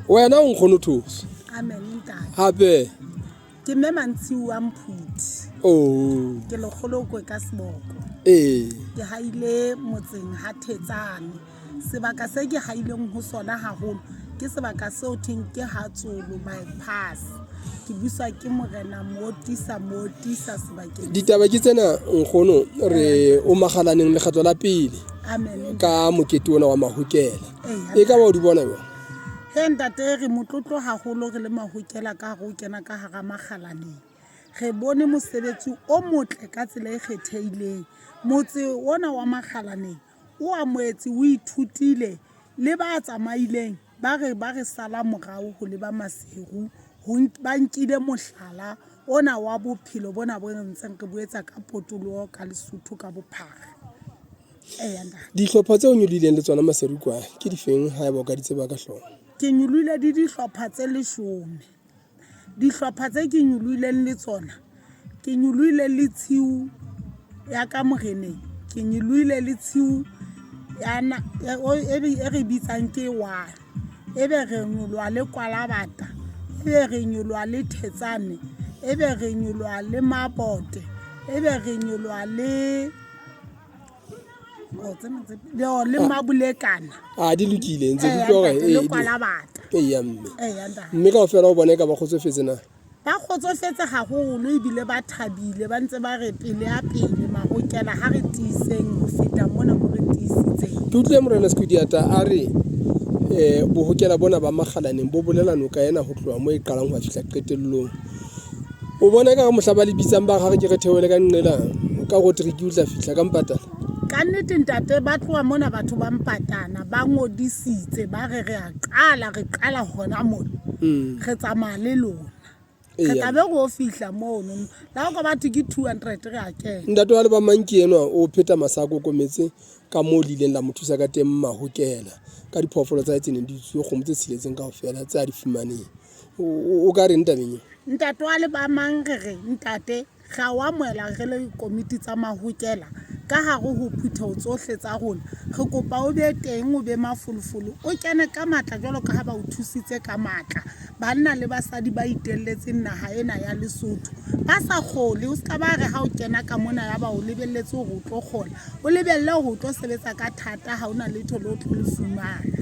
wena o Nkhono Thoso Amen ntate. hape Ke mme Mantsiwa Mphuthi. oh Ke lekgolo ko ka seboko. Ke haile motseng ha Thetsane. Sebaka se ke haileng ho sona haholo ke sebaka seo theng ke Hatsolo bypass. Ke buswa ke morena motisa sebakeng. ditaba ke tsena Nkhono re o magalaneng le kgatlo la pele Amen. ka mokete ona wa Mahokela e ka ba o di bona yo He ntate re motlotlo haholo re le Mahokela ka go kena ka hara magalaneng. Re bone mosebetsi o motle ka tsela e kgetheileng. Motse ona wa magalaneng o amoetse o ithutile le ba tsamaileng ba re sala morao ho le ba maseru ba nkile mohlala ona wa bophelo bona bo ntseng re boetsa ka potolo ka Lesotho ka bophara. dihlopha tse o nyolileng le tsona maseru kwa ke di feng ha eba o ka di tseba ka hlooho Ke nyolile di dihlopha tse 10. Dihlopha tse ke nyolileng le tsona ke nyolile le tshiu ya ka moreneng, ke nyolile le tshiu ya e re bitsang ke wa ebe re nyolwa le Kwalabata, ebe re nyolwa le Thetsane, ebe re nyolwa le Mabote, ebe re nyolwa le le Mabulekana. di lokile ntse di tlo le Kwalabata. mme ka ofela o bona ka ba kgotsofetse na Ba kgotsofetse haholo ebile ba thabile ba ntse ba re pele ya pele Mahokela ha re tiiseng ho feta mona mo re tiisitseng. ke utlwe morena Skhodiata a re bohokela bona ba magalaneng bo bolela noka ena ho tloha mo e qalang ho fihla qetellong o bona ka mohla ba le bitsang ba gare ke re theole ka nnela ka go tre ke utla fihla ka mpatala Ka nnete ntate ba tloa mona batho ba mpatana ba ngodisitse ba re re qala hona mona re tsamaya le lona re tlabe go fihla mono la go batho ke 200 re a kena. ntate wa le ba manki enwa o pheta masako kometse ka mo lileng la mothusa ka teng Mahokela ka diphoofolo tsa tsene di tswe kgomo tse tshiletseng ka ofela tsa di fumaneng o ka re ntabeng Ntate wa le ba mang re ntate ga wa moela re le komiti tsa Mahokela ka hare ho phutho tsohle tsa rona re kopa o be teng o be mafolofolo o kene ka matla jalo ka ha ba o thusitse ka matla banna le basadi ba itelletseng naha ena ya Lesotho ba sa kgole o ska ba re ha o kena ka mona ya ba o lebelletse hore o tlo kgola o lebelle hore o tlo sebetsa ka thata ha ona letho le o tlo le fumana.